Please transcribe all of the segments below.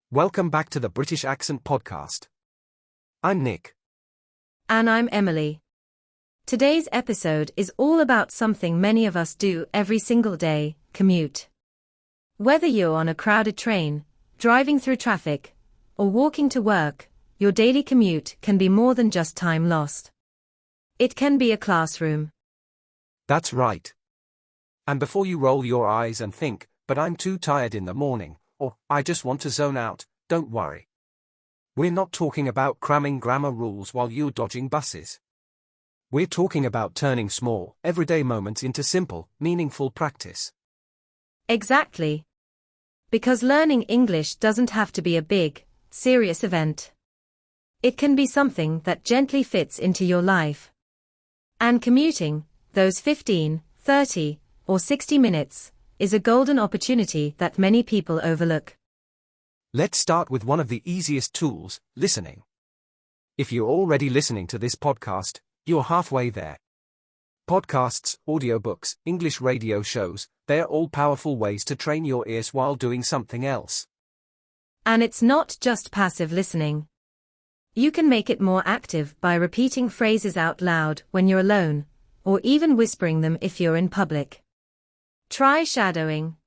Welcome back to the British Accent Podcast. I'm Nick. And I'm Emily. Today's episode is all about something many of us do every single day: commute. Whether you're on a crowded train, driving through traffic, or walking to work, your daily commute can be more than just time lost. It can be a classroom. That's right. And before you roll your eyes and think, "But I'm too tired in the morning," or "I just want to zone out," don't worry. We're not talking about cramming grammar rules while you're dodging buses. We're talking about turning small, everyday moments into simple, meaningful practice. Exactly. Because learning English doesn't have to be a big, serious event. It can be something that gently fits into your life. And commuting, those 15, 30, or 60 minutes, is a golden opportunity that many people overlook. Let's start with one of the easiest tools, listening. If you're already listening to this podcast, you're halfway there. Podcasts, audiobooks, English radio shows, they're all powerful ways to train your ears while doing something else. And it's not just passive listening. You can make it more active by repeating phrases out loud when you're alone, or even whispering them if you're in public. Try shadowing.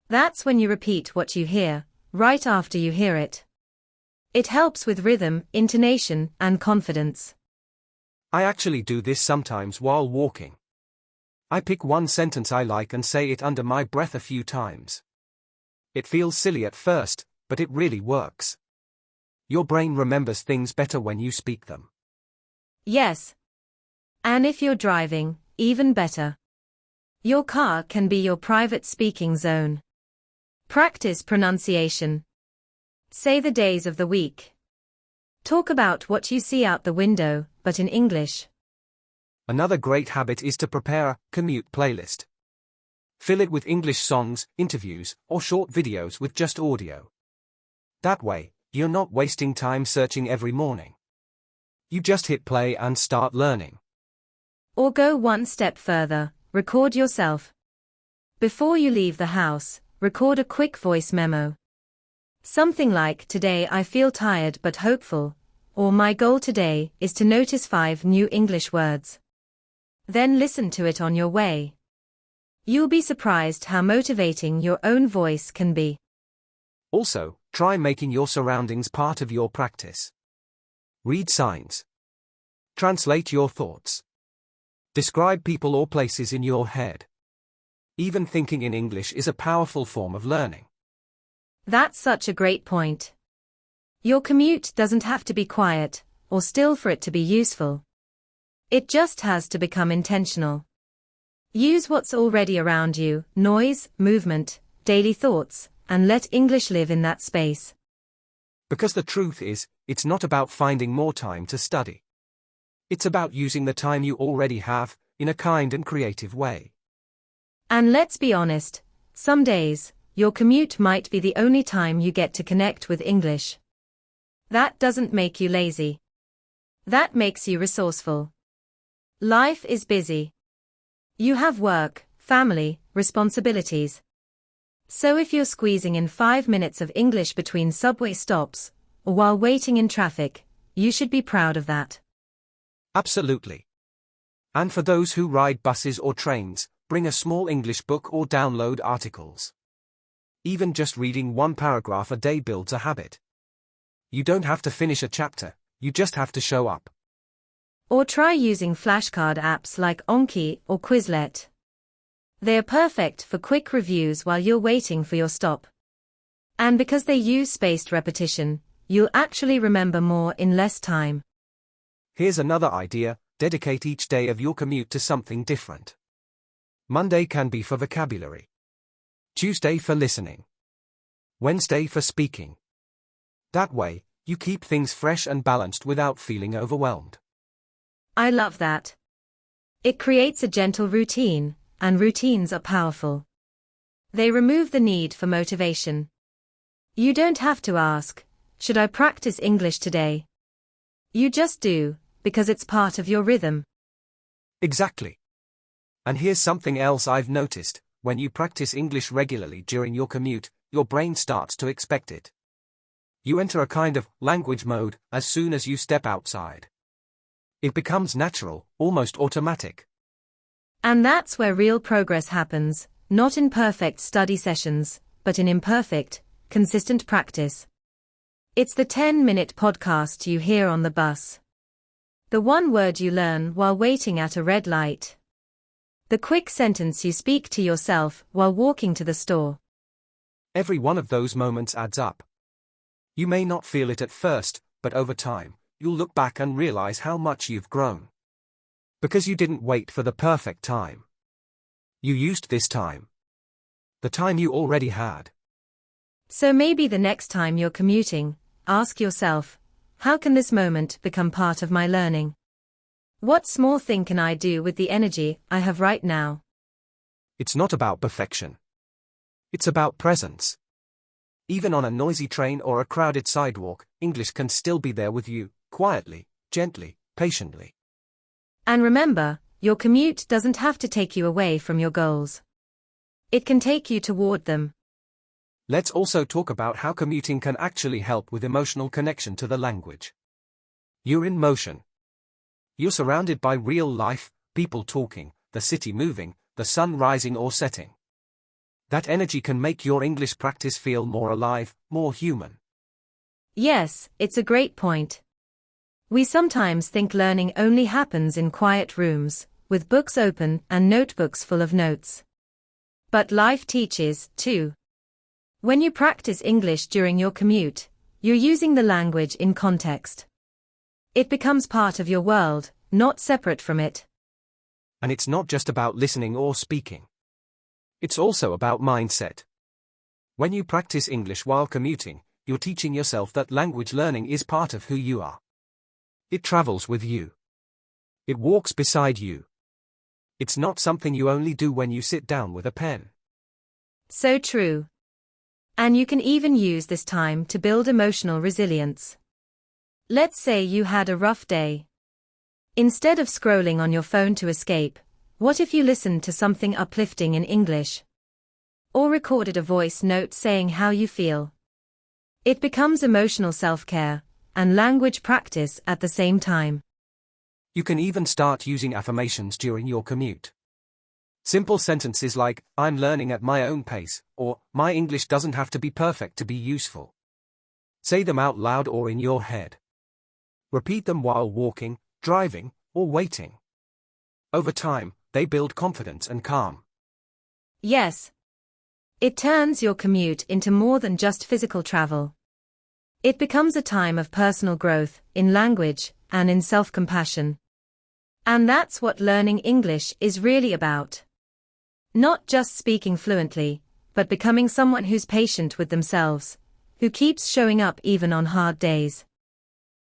That's when you repeat what you hear, right after you hear it. It helps with rhythm, intonation, and confidence. I actually do this sometimes while walking. I pick one sentence I like and say it under my breath a few times. It feels silly at first, but it really works. Your brain remembers things better when you speak them. Yes. And if you're driving, even better. Your car can be your private speaking zone. Practice pronunciation. Say the days of the week. Talk about what you see out the window, but in English. Another great habit is to prepare a commute playlist. Fill it with English songs, interviews, or short videos with just audio. That way, you're not wasting time searching every morning. You just hit play and start learning. Or go one step further. Record yourself. Before you leave the house, record a quick voice memo. Something like, "Today I feel tired but hopeful," or "My goal today is to notice 5 new English words." Then listen to it on your way. You'll be surprised how motivating your own voice can be. Also, try making your surroundings part of your practice. Read signs. Translate your thoughts. Describe people or places in your head. Even thinking in English is a powerful form of learning. That's such a great point. Your commute doesn't have to be quiet or still for it to be useful. It just has to become intentional. Use what's already around you: noise, movement, daily thoughts, and let English live in that space. Because the truth is, it's not about finding more time to study. It's about using the time you already have, in a kind and creative way. And let's be honest, some days, your commute might be the only time you get to connect with English. That doesn't make you lazy. That makes you resourceful. Life is busy. You have work, family, responsibilities. So if you're squeezing in 5 minutes of English between subway stops, or while waiting in traffic, you should be proud of that. Absolutely. And for those who ride buses or trains, bring a small English book or download articles. Even just reading one paragraph a day builds a habit. You don't have to finish a chapter, you just have to show up. Or try using flashcard apps like Anki or Quizlet. They're perfect for quick reviews while you're waiting for your stop. And because they use spaced repetition, you'll actually remember more in less time. Here's another idea: dedicate each day of your commute to something different. Monday can be for vocabulary. Tuesday for listening. Wednesday for speaking. That way, you keep things fresh and balanced without feeling overwhelmed. I love that. It creates a gentle routine, and routines are powerful. They remove the need for motivation. You don't have to ask, "Should I practice English today?" You just do, because it's part of your rhythm. Exactly. And here's something else I've noticed: when you practice English regularly during your commute, your brain starts to expect it. You enter a kind of language mode as soon as you step outside. It becomes natural, almost automatic. And that's where real progress happens, not in perfect study sessions, but in imperfect, consistent practice. It's the 10-minute podcast you hear on the bus. The one word you learn while waiting at a red light. The quick sentence you speak to yourself while walking to the store. Every one of those moments adds up. You may not feel it at first, but over time, you'll look back and realize how much you've grown. Because you didn't wait for the perfect time. You used this time. The time you already had. So maybe the next time you're commuting, ask yourself, how can this moment become part of my learning? What small thing can I do with the energy I have right now? It's not about perfection. It's about presence. Even on a noisy train or a crowded sidewalk, English can still be there with you, quietly, gently, patiently. And remember, your commute doesn't have to take you away from your goals. It can take you toward them. Let's also talk about how commuting can actually help with emotional connection to the language. You're in motion. You're surrounded by real life, people talking, the city moving, the sun rising or setting. That energy can make your English practice feel more alive, more human. Yes, it's a great point. We sometimes think learning only happens in quiet rooms, with books open and notebooks full of notes. But life teaches, too. When you practice English during your commute, you're using the language in context. It becomes part of your world, not separate from it. And it's not just about listening or speaking. It's also about mindset. When you practice English while commuting, you're teaching yourself that language learning is part of who you are. It travels with you. It walks beside you. It's not something you only do when you sit down with a pen. So true. And you can even use this time to build emotional resilience. Let's say you had a rough day. Instead of scrolling on your phone to escape, what if you listened to something uplifting in English? Or recorded a voice note saying how you feel? It becomes emotional self-care and language practice at the same time. You can even start using affirmations during your commute. Simple sentences like, I'm learning at my own pace, or, my English doesn't have to be perfect to be useful. Say them out loud or in your head. Repeat them while walking, driving, or waiting. Over time, they build confidence and calm. Yes. It turns your commute into more than just physical travel. It becomes a time of personal growth, in language, and in self-compassion. And that's what learning English is really about. Not just speaking fluently, but becoming someone who's patient with themselves, who keeps showing up even on hard days.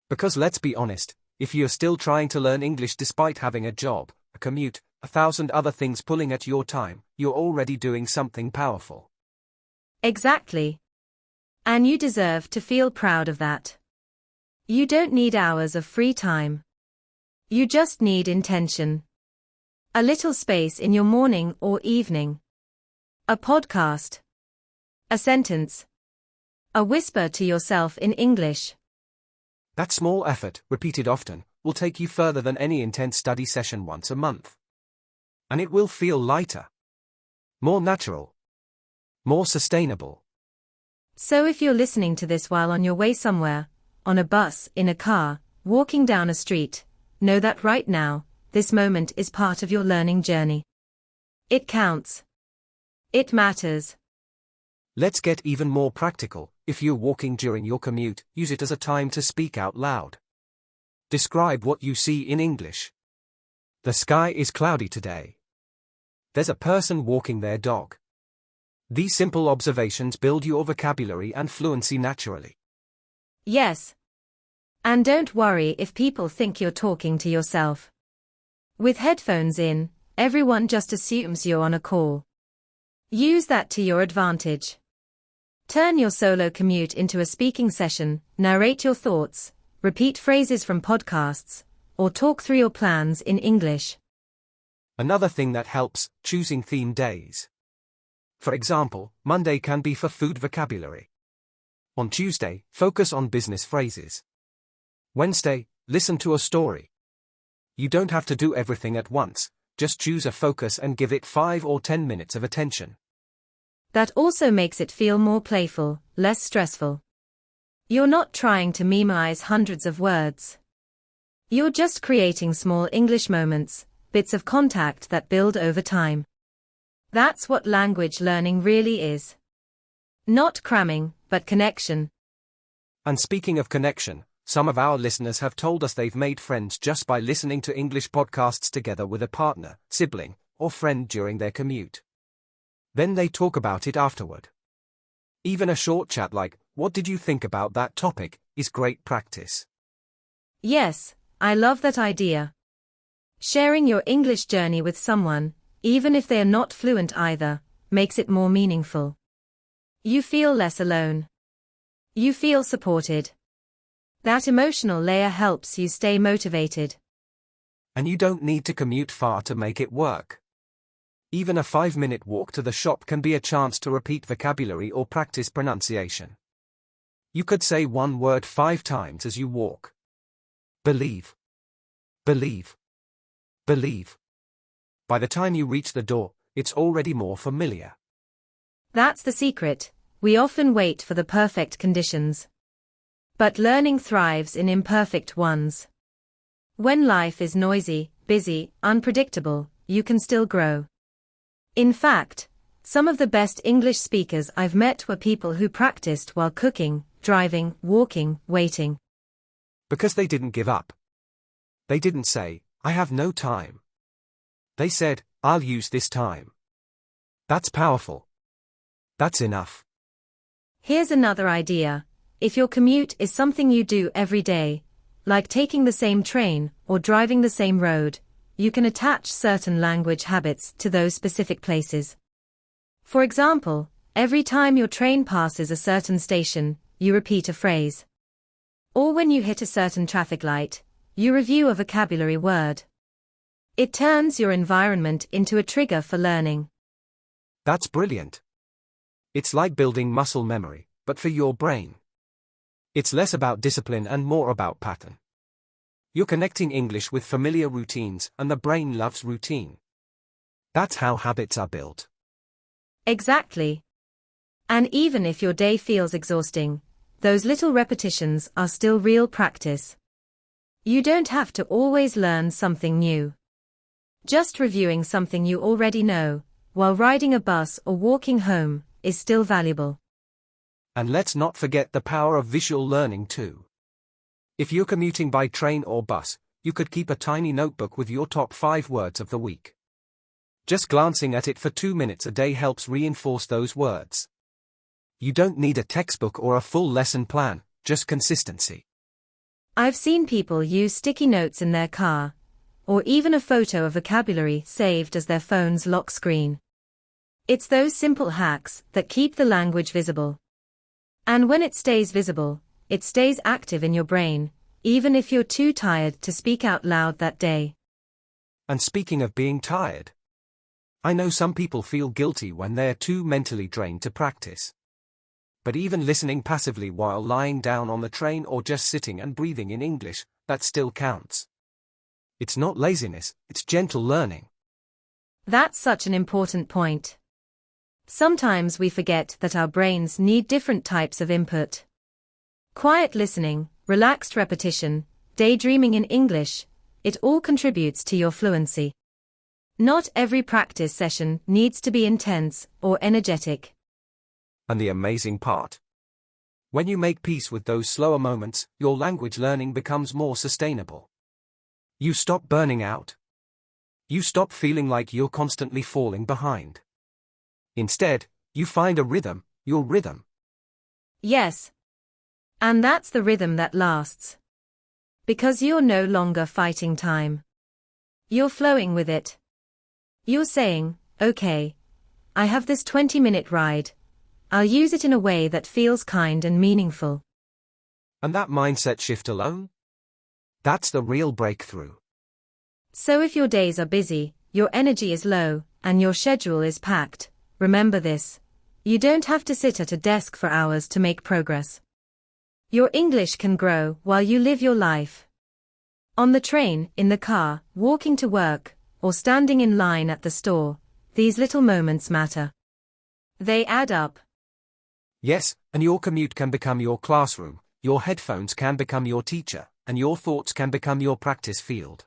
Because let's be honest, if you're still trying to learn English despite having a job, a commute, 1,000 other things pulling at your time, you're already doing something powerful. Exactly. And you deserve to feel proud of that. You don't need hours of free time. You just need intention. A little space in your morning or evening. A podcast. A sentence. A whisper to yourself in English. That small effort, repeated often, will take you further than any intense study session once a month. And it will feel lighter. More natural. More sustainable. So if you're listening to this while on your way somewhere, on a bus, in a car, walking down a street, know that right now, this moment is part of your learning journey. It counts. It matters. Let's get even more practical. If you're walking during your commute, use it as a time to speak out loud. Describe what you see in English. The sky is cloudy today. There's a person walking their dog. These simple observations build your vocabulary and fluency naturally. Yes. And don't worry if people think you're talking to yourself. With headphones in, everyone just assumes you're on a call. Use that to your advantage. Turn your solo commute into a speaking session, narrate your thoughts, repeat phrases from podcasts, or talk through your plans in English. Another thing that helps, choosing theme days. For example, Monday can be for food vocabulary. On Tuesday, focus on business phrases. Wednesday, listen to a story. You don't have to do everything at once, just choose a focus and give it 5 or 10 minutes of attention. That also makes it feel more playful, less stressful. You're not trying to memorize hundreds of words. You're just creating small English moments, bits of contact that build over time. That's what language learning really is. Not cramming, but connection. And speaking of connection, some of our listeners have told us they've made friends just by listening to English podcasts together with a partner, sibling, or friend during their commute. Then they talk about it afterward. Even a short chat like, "What did you think about that topic?" is great practice. Yes, I love that idea. Sharing your English journey with someone, even if they are not fluent either, makes it more meaningful. You feel less alone. You feel supported. That emotional layer helps you stay motivated. And you don't need to commute far to make it work. Even a 5-minute walk to the shop can be a chance to repeat vocabulary or practice pronunciation. You could say one word 5 times as you walk. Believe. Believe. Believe. By the time you reach the door, it's already more familiar. That's the secret. We often wait for the perfect conditions. But learning thrives in imperfect ones. When life is noisy, busy, unpredictable, you can still grow. In fact, some of the best English speakers I've met were people who practiced while cooking, driving, walking, waiting. Because they didn't give up. They didn't say, "I have no time." They said, "I'll use this time." That's powerful. That's enough. Here's another idea. If your commute is something you do every day, like taking the same train or driving the same road, you can attach certain language habits to those specific places. For example, every time your train passes a certain station, you repeat a phrase. Or when you hit a certain traffic light, you review a vocabulary word. It turns your environment into a trigger for learning. That's brilliant. It's like building muscle memory, but for your brain. It's less about discipline and more about pattern. You're connecting English with familiar routines, and the brain loves routine. That's how habits are built. Exactly. And even if your day feels exhausting, those little repetitions are still real practice. You don't have to always learn something new. Just reviewing something you already know, while riding a bus or walking home, is still valuable. And let's not forget the power of visual learning too. If you're commuting by train or bus, you could keep a tiny notebook with your top 5 words of the week. Just glancing at it for 2 minutes a day helps reinforce those words. You don't need a textbook or a full lesson plan, just consistency. I've seen people use sticky notes in their car, or even a photo of vocabulary saved as their phone's lock screen. It's those simple hacks that keep the language visible. And when it stays visible, it stays active in your brain, even if you're too tired to speak out loud that day. And speaking of being tired, I know some people feel guilty when they're too mentally drained to practice. But even listening passively while lying down on the train or just sitting and breathing in English, that still counts. It's not laziness, it's gentle learning. That's such an important point. Sometimes we forget that our brains need different types of input. Quiet listening, relaxed repetition, daydreaming in English, it all contributes to your fluency. Not every practice session needs to be intense or energetic. And the amazing part. When you make peace with those slower moments, your language learning becomes more sustainable. You stop burning out. You stop feeling like you're constantly falling behind. Instead, you find a rhythm, your rhythm. Yes. And that's the rhythm that lasts. Because you're no longer fighting time. You're flowing with it. You're saying, "Okay, I have this 20-minute ride. I'll use it in a way that feels kind and meaningful." And that mindset shift alone? That's the real breakthrough. So if your days are busy, your energy is low, and your schedule is packed, remember this. You don't have to sit at a desk for hours to make progress. Your English can grow while you live your life. On the train, in the car, walking to work, or standing in line at the store, these little moments matter. They add up. Yes, and your commute can become your classroom, your headphones can become your teacher, and your thoughts can become your practice field.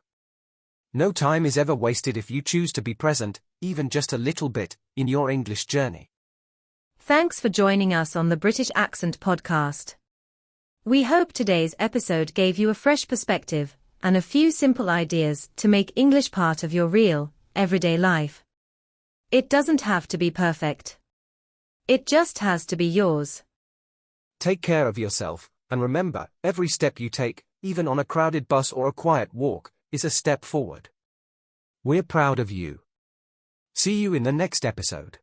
No time is ever wasted if you choose to be present, even just a little bit, in your English journey. Thanks for joining us on the British Accent Podcast. We hope today's episode gave you a fresh perspective and a few simple ideas to make English part of your real, everyday life. It doesn't have to be perfect. It just has to be yours. Take care of yourself, and remember, every step you take, even on a crowded bus or a quiet walk, is a step forward. We're proud of you. See you in the next episode.